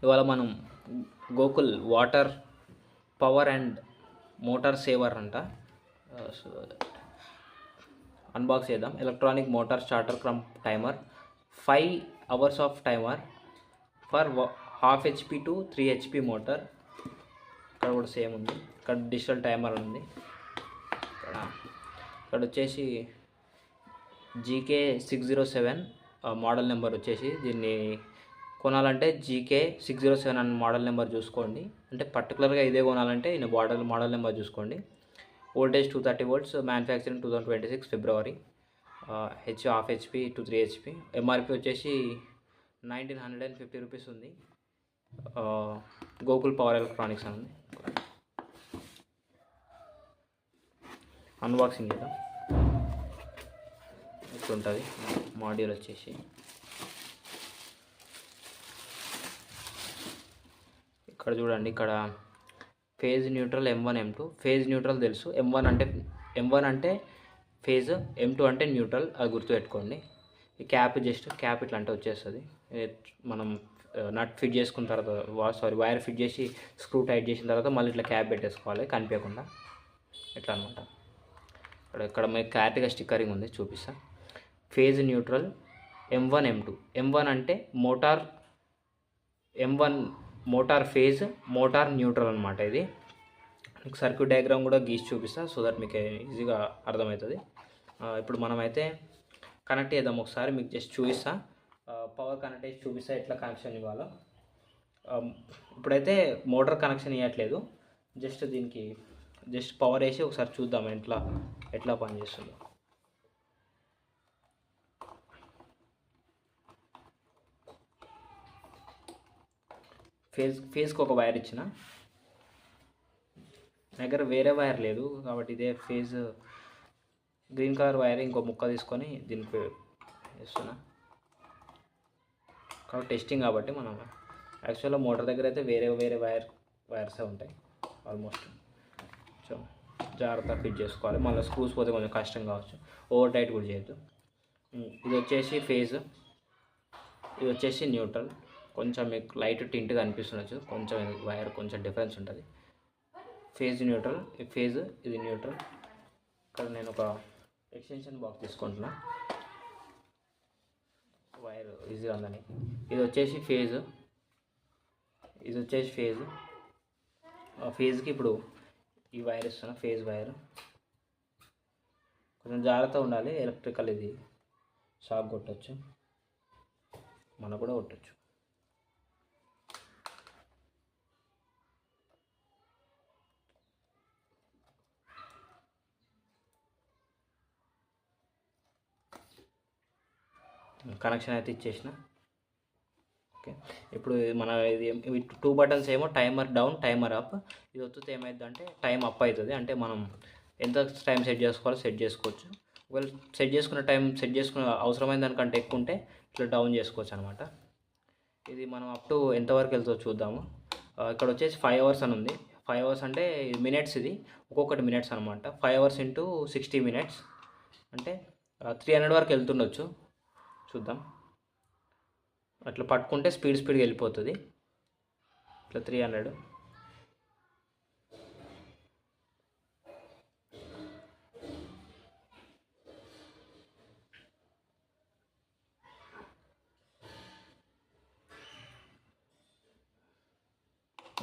ఇవాళ మనం Gokul water power and motor saver అంట అన్బాక్స్ చేద్దాం. Electronic motor starter crumb timer 5 hours of timer for 1/2 HP to 3 HP motor. ఇక్కడ కూడా same ఉంది. ఇక్కడ డిజిటల్ టైమర్ ఉంది. ఇక్కడ వచ్చేసి GK607 మోడల్ నెంబర్ వచ్చేసి. దీన్ని కొనాలంటే GK607 అన్న మోడల్ నెంబర్ చూసుకోండి. అంటే పర్టికులర్గా ఇదే కొనాలంటే ఈయన మోడల్ నెంబర్ చూసుకోండి. Voltage 230 volts, manufacturing 2026 February. ½ HP to 3 HP. MRP వచ్చేసి 1950 రూపీస్ ఉంది. గోకుల్ పవర్ ఎలక్ట్రానిక్స్ అని ఉంది. అన్బాక్సింగ్ చేద్దాం. ఇట్లుంటుంది మాడ్యూల్ వచ్చేసి. ఇక్కడ చూడండి, ఇక్కడ phase neutral M1 M2. Phase neutral తెలుసు. M1 అంటే ఫేజ్, M2 అంటే న్యూట్రల్. అది గుర్తుపెట్టుకోండి. ఈ క్యాప్ క్యాప్ ఇట్లా అంటే వచ్చేస్తుంది. మనం నట్ ఫిట్ చేసుకున్న తర్వాత వైర్ ఫిట్ చేసి స్క్రూ టైట్ చేసిన తర్వాత మళ్ళీ ఇట్లా క్యాప్ పెట్టేసుకోవాలి కనిపించకుండా. ఇట్లా అనమాట. ఇక్కడ మీకు క్లారిటీగా స్టిక్కరింగ్ ఉంది, చూపిస్తా. Phase neutral M1 M2. M1 అంటే motor, M1 motor phase, motor neutral అనమాట. ఇది మీకు సర్క్యూట్ డయాగ్రామ్ కూడా గీసి చూపిస్తా, సో దట్ మీకు ఈజీగా అర్థమవుతుంది. ఇప్పుడు మనమైతే కనెక్ట్ చేద్దాం. ఒకసారి మీకు జస్ట్ చూపిస్తా, పవర్ కనెక్ట్ చేసి చూపిస్తా ఎట్లా కనెక్షన్ ఇవ్వాలో. ఇప్పుడైతే మోటార్ కనెక్షన్ ఇవ్వట్లేదు, దీనికి జస్ట్ పవర్ వేసి ఒకసారి చూద్దాం ఎట్లా పనిచేస్తుందో. ఫేజ్కి ఒక వైర్ ఇచ్చిన, దగ్గర వేరే వైర్ లేదు కాబట్టి ఇదే ఫేజ్ గ్రీన్ కలర్ వైర్ ఇంకో ముక్క తీసుకొని దీనికి వేస్తున్నా. కాబట్టి టెస్టింగ్ కాబట్టి మనం యాక్చువల్గా మోటార్ దగ్గర అయితే వేరే వైర్సే ఉంటాయి ఆల్మోస్ట్. సో జాగ్రత్తగా ఫిట్ చేసుకోవాలి. మళ్ళీ స్క్రూస్ పోతే కొంచెం కష్టం కావచ్చు. ఓవర్ టైట్ కూడా చేయొద్దు. ఇది వచ్చేసి ఫేజ్, ఇది వచ్చేసి న్యూట్రల్. కొంచెం మీకు లైట్ టింట్గా అనిపిస్తుండొచ్చు, కొంచెం వైర్ కొంచెం డిఫరెన్స్ ఉంటుంది. ఫేజ్ న్యూట్రల్, ఫేజ్ ఇది న్యూట్రల్. ఇక్కడ నేను ఒక ఎక్స్టెన్షన్ బాక్స్ తీసుకుంటున్నా వైర్ ఈజీగా ఉందని. ఇది వచ్చేసి ఫేజ్, ఇది వచ్చేసి ఫేజ్. ఫేజ్కి ఇప్పుడు ఈ వైర్ ఇస్తున్నా, ఫేజ్ వైర్. కొంచెం జాగ్రత్తగా ఉండాలి. ఎలక్ట్రికల్ ఇది షాక్ కొట్టచ్చు, మనకు కూడా కొట్టచ్చు. కనెక్షన్ అయితే ఇచ్చేసిన. ఓకే, ఇప్పుడు ఇవి 2 buttons ఏమో టైమర్ డౌన్, టైమర్ అప్. ఇది వస్తే ఏమైందంటే టైం అప్ అవుతుంది. అంటే మనం ఎంత టైం సెట్ చేసుకోవాలో సెట్ చేసుకోవచ్చు. ఒకవేళ సెట్ చేసుకున్న అవసరమైన దానికంటే ఎక్కువ ఉంటే ఇట్లా డౌన్ చేసుకోవచ్చు అనమాట. ఇది మనం అప్ టు ఎంతవరకు వెళ్తుందో చూద్దాము. ఇక్కడ వచ్చేసి 5 hours అని ఉంది. 5 hours అంటే మినిట్స్, ఇది ఒక్కొక్కటి మినిట్స్ అనమాట. 5 hours into 60 minutes అంటే 300 వరకు వెళ్తుండొచ్చు. చూద్దాం. అట్లా పట్టుకుంటే స్పీడ్గా వెళ్ళిపోతుంది. ఇట్లా 300.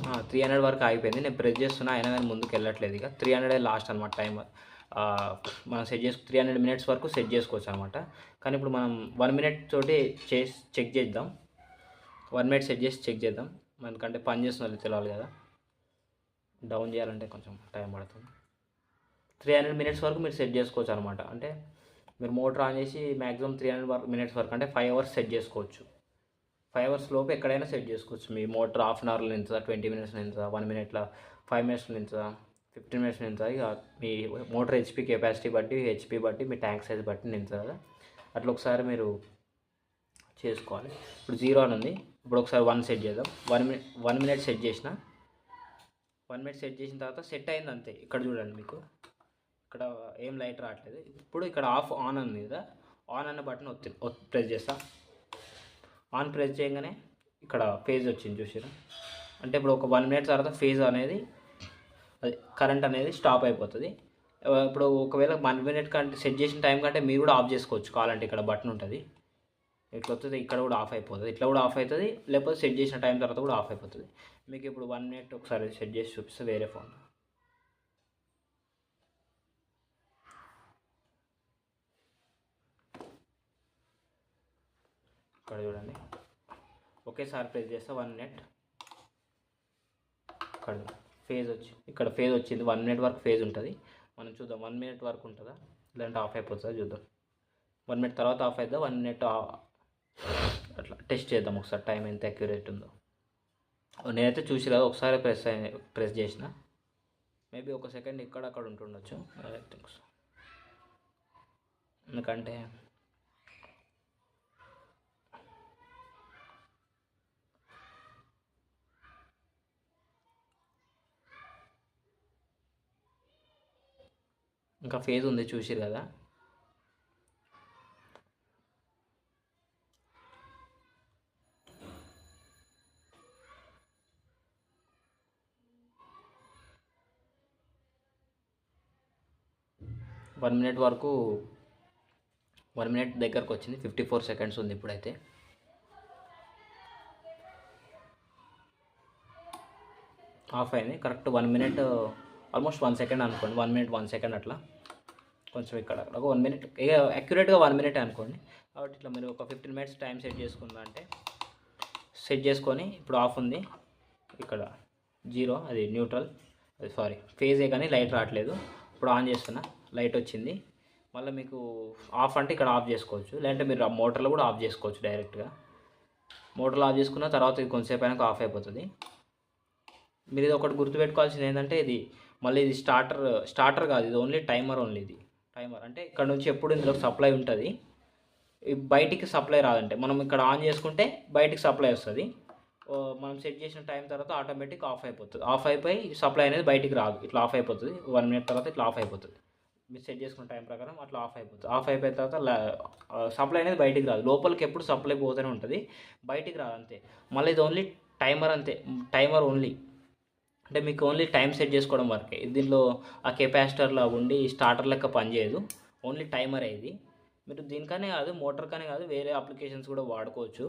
ఆ, 300 వరకు ఆగిపోయింది. నేను ప్రెస్ చేస్తున్నా అయినా కానీ ముందుకు వెళ్ళట్లేదు. ఇక 300 లాస్ట్ అనమాట టైమర్. మనం 300 minutes వరకు సెట్ చేసుకోవచ్చు అనమాట. కానీ ఇప్పుడు మనం 1 minute తోటి చెక్ చేద్దాం. 1 minute సెట్ చేసి చెక్ చేద్దాం. మనకంటే పని చేస్తున్నది తెలియాలి కదా. డౌన్ చేయాలంటే కొంచెం టైం పడుతుంది. 300 minutes వరకు మీరు సెట్ చేసుకోవచ్చు అనమాట. అంటే మీరు మోటార్ ఆన్ చేసి మ్యాక్సిమం 300 minutes వరకు, అంటే 5 hours సెట్ చేసుకోవచ్చు. 5 hours లోపు ఎక్కడైనా సెట్ చేసుకోవచ్చు. మీ మోటార్ ½ an hourలో నించుదా, 20 minutes నించుదా, 1 minuteలో 5 minutes నించుదా, 15 minutes నించుదా. ఇక మీ మోటార్ HP కెపాసిటీ బట్టి, HP బట్టి, మీ ట్యాంక్ సైజ్ బట్టి నించుదా కదా. అట్లా ఒకసారి మీరు చేసుకోవాలి. ఇప్పుడు 0 అని ఉంది. ఇప్పుడు ఒకసారి 1 సెట్ చేద్దాం. 1 minute సెట్ చేసిన. 1 minute సెట్ చేసిన తర్వాత సెట్ అయింది అంతే. ఇక్కడ చూడండి, మీకు ఇక్కడ ఏం లైట్ రావట్లేదు. ఇప్పుడు ఇక్కడ ఆన్ ఉంది కదా, ఆన్ అన్న బటన్ ప్రెస్ చేస్తా. ఆన్ ప్రెస్ చేయగానే ఇక్కడ ఫేజ్ వచ్చింది చూసారా. అంటే ఇప్పుడు ఒక 1 మినిట్ తర్వాత ఫేజ్ అనేది అది కరెంట్ అనేది స్టాప్ అయిపోతుంది. ఇప్పుడు ఒకవేళ 1 మినిట్ కంటే సెట్ చేసిన టైం కంటే మీరు కూడా ఆఫ్ చేసుకోవచ్చు కావాలంటే. ఇక్కడ బటన్ ఉంటుంది, ఇట్లా వస్తుంది, ఇక్కడ కూడా ఆఫ్ అయిపోతుంది, ఇట్లా కూడా ఆఫ్ అవుతుంది, లేకపోతే సెట్ చేసిన టైం తర్వాత కూడా ఆఫ్ అయిపోతుంది. మీకు ఇప్పుడు 1 మినిట్ ఒకసారి సెట్ చేసి చూపిస్తే వేరే ఫోన్. ఇక్కడ చూడండి, ఒకేసారి ప్రెస్ చేస్తే 1 మినిట్, ఇక్కడ ఫేజ్ వచ్చి ఇక్కడ ఫేజ్ వచ్చింది. 1 మినిట్ వరకు ఫేజ్ ఉంటుంది. మనం చూద్దాం 1 మినిట్ వరకు ఉంటుందా లేదంటే ఆఫ్ అయిపోతుందా చూద్దాం. 1 మినిట్ తర్వాత ఆఫ్ అవుతుందా, 1 మినిట్ అట్లా టెస్ట్ చేద్దాం ఒకసారి టైం ఎంత అక్యురేట్ ఉందో. నేనైతే చూసి కదా ఒకసారి ప్రెస్ చేసిన, మేబీ ఒక సెకండ్ ఇక్కడక్కడ ఉంటుండొచ్చు. I think so. ఎందుకంటే ఇంకా ఫేజ్ ఉంది చూసిరు కదా. వన్ మినిట్ వరకు 1 మినిట్ దగ్గరకు వచ్చింది. 54 సెకండ్స్ ఉంది ఇప్పుడైతే. ఆఫ్ అయింది కరెక్ట్ 1 మినిట్, ఆల్మోస్ట్ 1 సెకండ్ అనుకోండి. 1 మినిట్ 1 సెకండ్ అట్లా కొంచెం ఇక్కడ ఒక 1 మినిట్, ఇక అక్యురేట్గా 1 మినిట్ అనుకోండి. కాబట్టి ఇట్లా మీరు ఒక 15 మినిట్స్ టైం సెట్ చేసుకుందంటే సెట్ చేసుకొని ఇప్పుడు ఆఫ్ ఉంది, ఇక్కడ 0 అది న్యూట్రల్, అది సారీ ఫేజే కానీ లైట్ రావట్లేదు. ఇప్పుడు ఆన్ చేస్తున్నా, లైట్ వచ్చింది. మళ్ళీ మీకు ఆఫ్ అంటే ఇక్కడ ఆఫ్ చేసుకోవచ్చు, లేదంటే మీరు ఆ మోటార్లో కూడా ఆఫ్ చేసుకోవచ్చు డైరెక్ట్గా. మోటార్లో ఆఫ్ చేసుకున్న తర్వాత ఇది కొంచెంసేపు అయినాక ఆఫ్ అయిపోతుంది. మీరు ఇది ఒకటి గుర్తుపెట్టుకోవాల్సింది ఏంటంటే ఇది మళ్ళీ ఇది స్టార్టర్ కాదు, ఇది ఓన్లీ టైమర్. ఓన్లీ ఇది టైమర్ అంటే ఇక్కడ నుంచి ఎప్పుడు ఇందులో సప్లై ఉంటుంది, బయటికి సప్లై రాదంటే మనం ఇక్కడ ఆన్ చేసుకుంటే బయటికి సప్లై వస్తుంది. మనం సెట్ చేసిన టైం తర్వాత ఆటోమేటిక్ ఆఫ్ అయిపోతుంది. ఆఫ్ అయిపోయి సప్లై అనేది బయటికి రాదు, ఇట్లా ఆఫ్ అయిపోతుంది. 1 మినిట్ తర్వాత ఇట్లా ఆఫ్ అయిపోతుంది. మీరు సెట్ చేసుకున్న టైం ప్రకారం అట్లా ఆఫ్ అయిపోతుంది. ఆఫ్ అయిపోయిన తర్వాత సప్లై అనేది బయటికి రాదు, లోపలికి ఎప్పుడు సప్లై పోతూనే ఉంటుంది, బయటికి రాదు అంతే. మళ్ళీ ఇది ఓన్లీ టైమర్ అంతే, టైమర్ ఓన్లీ. అంటే మీకు ఓన్లీ టైం సెట్ చేసుకోవడం వరకే. దీనిలో ఆ కెపాసిటర్లా ఉండి స్టార్టర్ లెక్క పనిచేయదు, ఓన్లీ టైమరే ఇది. మీరు దీనికనే కాదు, మోటార్ కానీ కాదు, వేరే అప్లికేషన్స్ కూడా వాడుకోవచ్చు.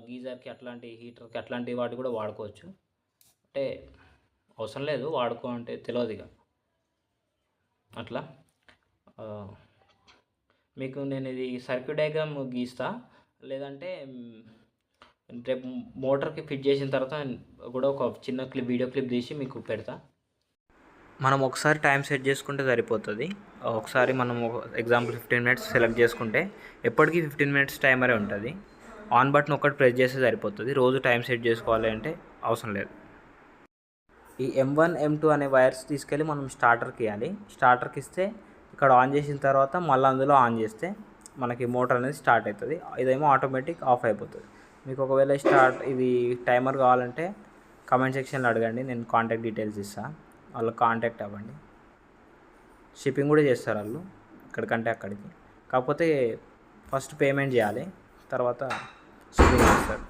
గీజర్కి అట్లాంటి, హీటర్కి అట్లాంటి వాటి కూడా వాడుకోవచ్చు. అంటే అవసరం లేదు వాడుకో అంటే తెలియదు ఇక అట్లా. మీకు నేను ఇది సర్క్యూట్ డయాగ్రామ్ గీస్తా, లేదంటే రేపు మోటార్కి ఫిట్ చేసిన తర్వాత కూడా ఒక చిన్న వీడియో క్లిప్ తీసి మీకు పెడతా. మనం ఒకసారి టైం సెట్ చేసుకుంటే సరిపోతుంది. ఒకసారి మనం ఎగ్జాంపుల్ 15 మినిట్స్ సెలెక్ట్ చేసుకుంటే ఎప్పటికీ 15 మినిట్స్ టైమరే ఉంటుంది. ఆన్ బటన్ ఒకటి ప్రెస్ చేస్తే సరిపోతుంది. రోజు టైం సెట్ చేసుకోవాలి అంటే అవసరం లేదు. ఈ M1 M2 అనే వైర్స్ తీసుకెళ్ళి మనం స్టార్టర్కి ఇవ్వాలి. స్టార్టర్కి ఇస్తే ఇక్కడ ఆన్ చేసిన తర్వాత మళ్ళీ అందులో ఆన్ చేస్తే మనకి మోటార్ అనేది స్టార్ట్ అవుతుంది. ఇదేమో ఆటోమేటిక్ ఆఫ్ అయిపోతుంది. మీకు ఒకవేళ ఇది టైమర్ కావాలంటే కామెంట్ సెక్షన్లో అడగండి, నేను కాంటాక్ట్ డీటెయిల్స్ ఇస్తాను, వాళ్ళకి కాంటాక్ట్ అవ్వండి. షిప్పింగ్ కూడా చేస్తారు వాళ్ళు ఇక్కడికంటే అక్కడికి. కాకపోతే ఫస్ట్ పేమెంట్ చేయాలి, తర్వాత షిప్పింగ్ చేస్తారు.